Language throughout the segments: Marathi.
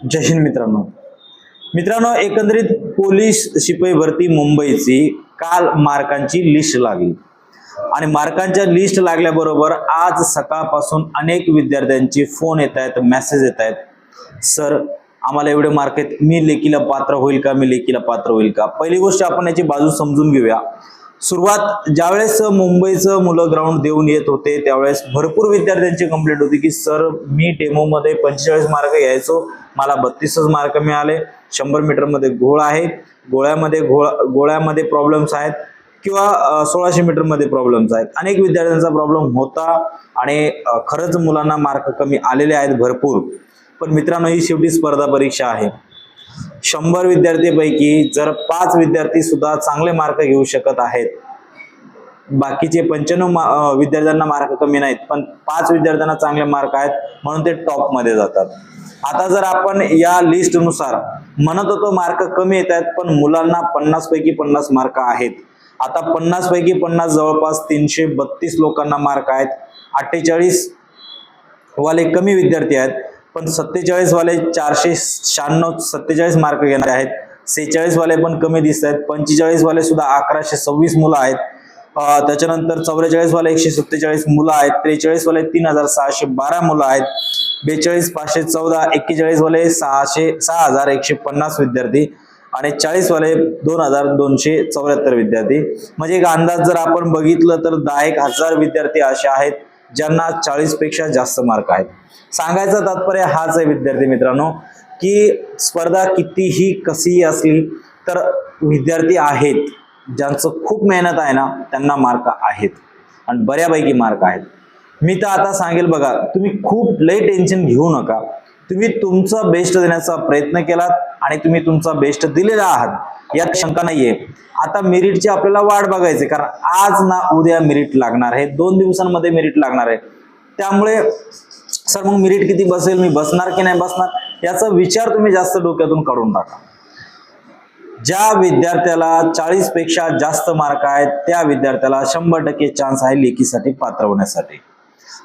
जय हिंद मित्रांनो एकंदरीत पोलीस शिपाई भरती मुंबईची काल मार्कांची लिस्ट लागली आणि मार्कांच्या लिस्ट लागल्याबरोबर आज सकाळपासून अनेक विद्यार्थ्यांचे फोन येत आहेत, मेसेज येत आहेत, सर आम्हाला एवढे मार्क आहेत, मी लेखीला पात्र होईल का, मी लेखीला पात्र होईल का। पहिली गोष्ट आपण याची बाजू समजून घेऊया। सुरुवात ज्यावेळेस मुंबईचं मुलं ग्राउंड देऊन येत होते त्यावेळेस भरपूर विद्यार्थ्यांची कंप्लेंट होती की सर मी डेमो मध्ये 45 मार्क घ्यायचो, मला 32 मार्क मिळाले, 100 मीटर मध्ये घोळ आहे, गोळ्यामध्ये प्रॉब्लेम्स आहेत किंवा 1600 मीटर मध्ये प्रॉब्लेम्स आहेत। अनेक विद्यार्थ्यांचा प्रॉब्लेम होता आणि खरंच मुलांना मार्क कमी आलेले आहेत भरपूर। पण मित्रांनो ही शेवटी स्पर्धा परीक्षा आहे। 100 विद्यार्थ्यांपैकी जर 5 विद्यार्थी सुद्धा चांगले मार्क घेऊ शकत आहेत, बाकीचे 95 विद्यार्थ्यांना मार्क कमी नाहीत पण 5 विद्यार्थ्यांना चांगले मार्क आहेत म्हणून ते टॉप मध्ये जातात। आता जर आपण या लिस्ट नुसार म्हणत होतो मार्क कमी येत आहेत पण मुलांना 50 पैकी 50 मार्क आहेत। आता 50 पैकी 50 जवळपास 332 लोकांना मार्क आहेत। 48 वाले कमी विद्यार्थी आहेत पण 47 वाले 496 47 मार्क घेणार आहेत। 46 वाले पण कमी दिसत आहेत। 45 वाले सुद्धा 1126 मुलं आहेत। त्याच्यानंतर 44 वाले 147 मुलं आहेत। 43 वाले 3612 मुलं आहेत। 42 514, 41 वाले 6150 विद्यार्थी आणि 40 वाले 2274 विद्यार्थी। म्हणजे एक अंदाज जर आपण बघितलं तर 10,000 विद्यार्थी असे आहेत ज्यांना 40 पेक्षा जास्त मार्क आहेत। सांगायचं तात्पर्य हाच आहे विद्यार्थी मित्रांनो की स्पर्धा कितीही कशी असली तर विद्यार्थी आहेत ज्यांचं खूप मेहनत आहे ना त्यांना मार्क आहेत आणि बऱ्यापैकी मार्क आहेत। मी तर आता सांगेल बघा, तुम्ही खूप लय टेन्शन घेऊ नका। तुम्ही तुमचा बेस्ट देण्याचा प्रयत्न केलात आणि तुम्ही तुमचा बेस्ट दिलेला आहात यात शंका नाहीये। आता मेरिटची आपल्याला वाट बघायची कारण आज ना उद्या मेरिट लागणार आहे, 2 दिवसांमध्ये मेरिट लागणार आहे। त्यामुळे सर मग मेरिट किती बसेल, मी बसणार की नाही बसणार याचा विचार तुम्ही जास्त डोक्यातून काढून टाका। ज्या विद्यार्थ्याला 40 पेक्षा जास्त मार्क आहेत त्या विद्यार्थ्याला 100% चान्स आहे लेखीसाठी पात्र होण्यासाठी।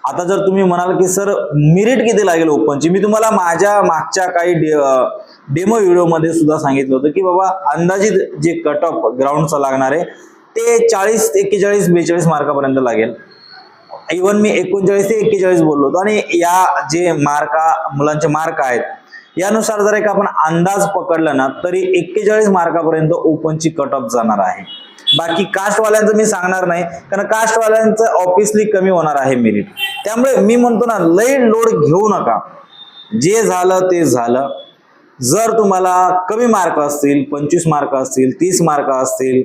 आता जर तुम्ही म्हणाल की सर मेरिट किती लागेल ओपनची, मी तुम्हाला माझ्या मागच्या काही डेमो व्हिडिओ मध्ये सुद्धा सांगितलं होतं की बाबा अंदाजित जे कट ऑफ ग्राउंडचा लागणार आहे ते 40 41 42 मार्कापर्यंत लागेल। इव्हन मी 39 ते 41 बोललो होतो आणि या जे मुलांचे मार्क आहेत यानुसार जर एक आपण अंदाज पकडला ना तरी 41 मार्कापर्यंत ओपनची कट ऑफ जाणार आहे। बाकी कास्टवाल्यांचं मी सांगणार नाही कारण कास्टवाल्यांचं ऑब्विसली कमी होणार आहे मेरिट। त्यामुळे मी म्हणतो ना लय लोड घेऊ नका, जे झालं ते झालं। जर तुम्हाला कमी मार्क असतील, 25 मार्क असतील, 30 मार्क असतील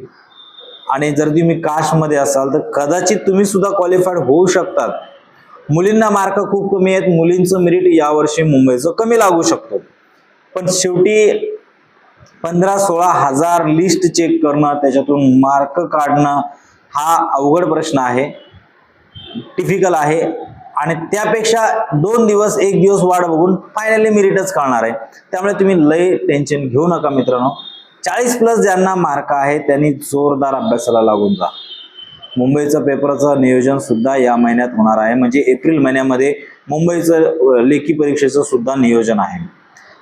आणि जर तुम्ही कास्ट मध्ये असाल तर कदाचित तुम्ही सुद्धा क्वालिफाईड होऊ शकतात। मुलींना मार्क खूप कमी आहेत, मुलींचं मेरिट यावर्षी मुंबईचं कमी लागू शकतं। पण शेवटी 15-16 हजार लिस्ट चेक करणं, त्याच्यातून मार्क काढणं हा अवघड प्रश्न आहे, टिपिकल आहे आणि त्यापेक्षा 2 दिवस 1 दिवस वाट बघून फायनली मेरिटच कळणार आहे। त्यामुळे तुम्ही लय टेन्शन घेऊ नका मित्रांनो। 40+ ज्यांना मार्क आहे त्यांनी जोरदार अभ्यासाला लागून जा। मुंबईचं पेपरचं नियोजन सुद्धा या महिन्यात होणार आहे, म्हणजे एप्रिल महिन्यामध्ये मुंबईचं लेखी परीक्षेचं सुद्धा नियोजन आहे।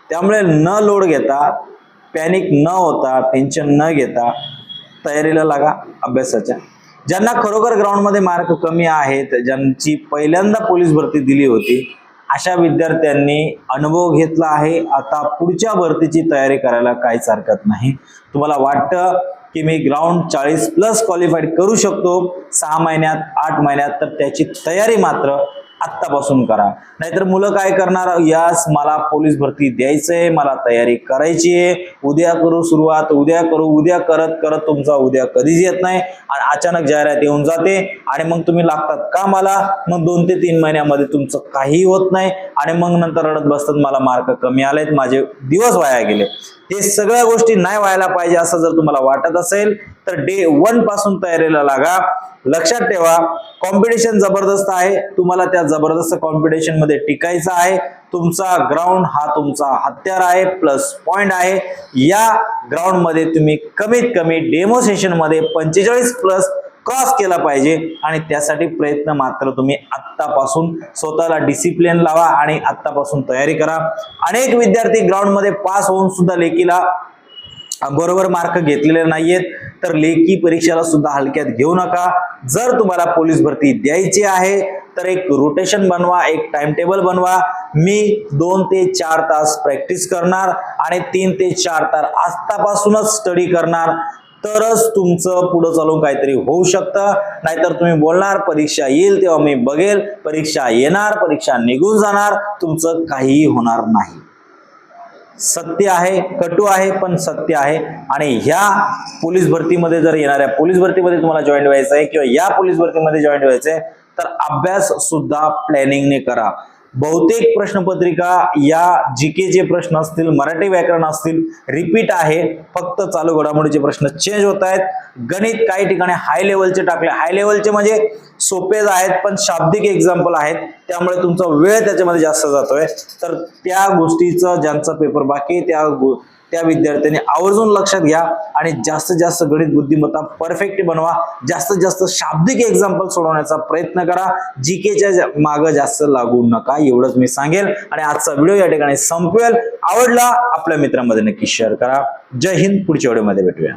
त्यामुळे न लोड घेता, पॅनिक न होता, टेन्शन न घेता तयारीला लागा अभ्यासाच्या। ज्यांना खरोखर ग्राउंड मध्ये मार्क कमी आहेत, ज्यांची पहिल्यांदा पोलीस भरती दिली होती अशा विद्यार्थ्यांनी अनुभव घेतला आहे। आता पुढच्या भरतीची तयारी करायला काहीच हरकत नाही। तुम्हाला वाटतं की मी ग्राउंड 40+ क्वालिफाईड करू शकतो 6 महिन्यात 8 महिन्यात, तर त्याची तयारी मात्र आत्तापासून करा। नाहीतर मुलं काय करणार, यास मला पोलीस भरती द्यायचंय, मला तयारी करायची आहे, उद्या करू सुरुवात, उद्या करू, उद्या करत करत तुमचा उद्या कधीच येत नाही आणि अचानक जाहिरात येऊन जाते आणि मग तुम्ही लागतात कामाला। मग 2 ते 3 महिन्यामध्ये तुमचं काही होत नाही आणि मग नंतर रडत बसतात मला मार्क कमी आलेत, माझे दिवस वाया गेले। हे सगळ्या गोष्टी नाही व्हायला पाहिजे असं जर तुम्हाला वाटत असेल तर डे 1 पासून तयारीला लागा। लक्षात ठेवा कॉम्पिटिशन जबरदस्त आहे, तुम्हाला त्या जबरदस्त कॉम्पिटिशन मध्ये टिकायचं आहे। तुमचा ग्राउंड हा तुमचा हत्यार आहे, प्लस पॉइंट आहे। या ग्राउंड मध्ये तुम्ही कमीत कमी डेमो सेशन मध्ये 45+ क्रॉस केला पाहिजे आणि त्यासाठी प्रयत्न मात्र तुम्ही आत्तापासून स्वतःला डिसिप्लिन लावा आणि आत्तापासून तयारी करा. अनेक विद्यार्थी ग्राउंड मध्ये पास होऊन सुद्धा लेखीला बरोबर मार्क घेतलेले नाहीयेत, तर लेखी परीक्षेला सुद्धा हलक्यात घेऊ नका. जर तुम्हाला पोलीस भरती द्यायची आहे तर एक रोटेशन बनवा, एक टाइम टेबल बनवा. मी 2 ते 4 तास प्रॅक्टिस करणार आणि 3 ते 4 तास आत्तापासूनच स्टडी करणार, तरच तुमचं पुढे चालून काहीतरी होऊ शकतं. नाहीतर तुम्ही बोलणार परीक्षा येईल तेव्हा मी बघेल, परीक्षा येणार, परीक्षा निघून जाणार, तुमचं काहीही होणार नाही. सत्य आहे, कटू आहे पण सत्य आहे. आणि ह्या पोलीस भरतीमध्ये जर येणाऱ्या पोलीस भरतीमध्ये तुम्हाला जॉईन व्हायचं आहे किंवा या पोलीस भरतीमध्ये जॉईन व्हायचं आहे तर अभ्यास सुद्धा प्लॅनिंगने करा. बहुतेक प्रश्नपत्रिका या जीकेचे प्रश्न असतील, मराठी व्याकरण असतील, रिपीट आहे, फक्त चालू घडामोडीचे प्रश्न चेंज होत आहेत. गणित काही ठिकाणी हाय लेवलचे टाकले, हाय लेवलचे म्हणजे सोपेच आहेत पण शाब्दिक एक्झाम्पल आहेत, त्यामुळे तुमचा वेळ त्याच्यामध्ये जास्त जातोय. तर त्या गोष्टीचं ज्यांचा पेपर बाकी त्या विद्यार्थ्यांनी आवर्जून लक्षात घ्या आणि जास्तीत जास्त गणित बुद्धिमत्ता परफेक्ट बनवा. जास्तीत जास्त शाब्दिक एक्झाम्पल सोडवण्याचा प्रयत्न करा. जीकेच्या मागे जास्त लागू नका, एवढंच मी सांगेल. आणि आजचा व्हिडिओ या ठिकाणी संपवेल. आवडला आपल्या मित्रांमध्ये नक्की शेअर करा. जय हिंद. पुढच्या व्हिडिओमध्ये भेटूया.